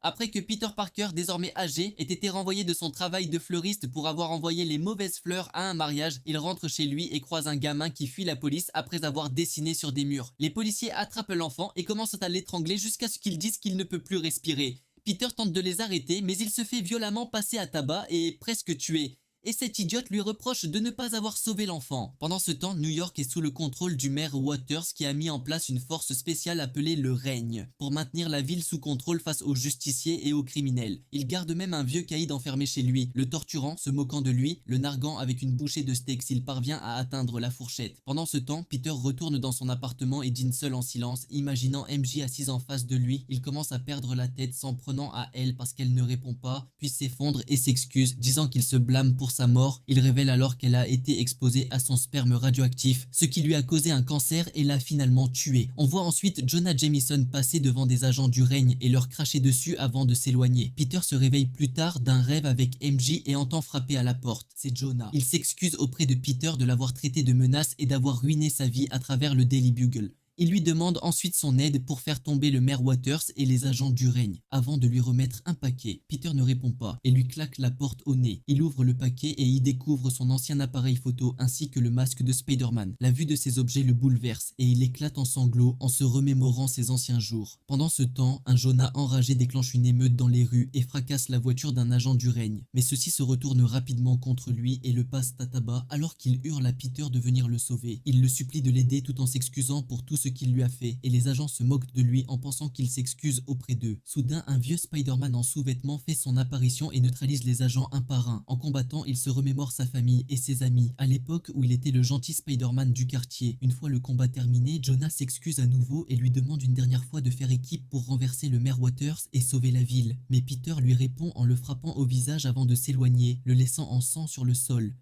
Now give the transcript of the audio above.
Après que Peter Parker, désormais âgé, ait été renvoyé de son travail de fleuriste pour avoir envoyé les mauvaises fleurs à un mariage, il rentre chez lui et croise un gamin qui fuit la police après avoir dessiné sur des murs. Les policiers attrapent l'enfant et commencent à l'étrangler jusqu'à ce qu'ils disent qu'il ne peut plus respirer. Peter tente de les arrêter, mais il se fait violemment passer à tabac et presque tué. Et cet idiote lui reproche de ne pas avoir sauvé l'enfant. Pendant ce temps, New York est sous le contrôle du maire Waters qui a mis en place une force spéciale appelée le Règne pour maintenir la ville sous contrôle face aux justiciers et aux criminels. Il garde même un vieux caïd enfermé chez lui, le torturant, se moquant de lui, le narguant avec une bouchée de steak s'il parvient à atteindre la fourchette. Pendant ce temps, Peter retourne dans son appartement et dîne seul en silence, imaginant MJ assise en face de lui. Il commence à perdre la tête, s'en prenant à elle parce qu'elle ne répond pas, puis s'effondre et s'excuse, disant qu'il se blâme pour sa mort. Il révèle alors qu'elle a été exposée à son sperme radioactif, ce qui lui a causé un cancer et l'a finalement tué. On voit ensuite Jonah Jameson passer devant des agents du règne et leur cracher dessus avant de s'éloigner. Peter se réveille plus tard d'un rêve avec MJ et entend frapper à la porte. C'est Jonah. Il s'excuse auprès de Peter de l'avoir traité de menace et d'avoir ruiné sa vie à travers le Daily Bugle. Il lui demande ensuite son aide pour faire tomber le maire Waters et les agents du règne, avant de lui remettre un paquet. Peter ne répond pas et lui claque la porte au nez. Il ouvre le paquet et y découvre son ancien appareil photo ainsi que le masque de Spider-Man. La vue de ces objets le bouleverse et il éclate en sanglots en se remémorant ses anciens jours. Pendant ce temps, un Jonah enragé déclenche une émeute dans les rues et fracasse la voiture d'un agent du règne. Mais ceux-ci se retournent rapidement contre lui et le passent à tabac alors qu'il hurle à Peter de venir le sauver. Il le supplie de l'aider tout en s'excusant pour tout ce qu'il lui a fait et les agents se moquent de lui en pensant qu'il s'excuse auprès d'eux. Soudain, un vieux Spider-Man en sous-vêtements fait son apparition et neutralise les agents un par un. En combattant, il se remémore sa famille et ses amis, à l'époque où il était le gentil Spider-Man du quartier. Une fois le combat terminé, Jonah s'excuse à nouveau et lui demande une dernière fois de faire équipe pour renverser le maire Waters et sauver la ville. Mais Peter lui répond en le frappant au visage avant de s'éloigner, le laissant en sang sur le sol.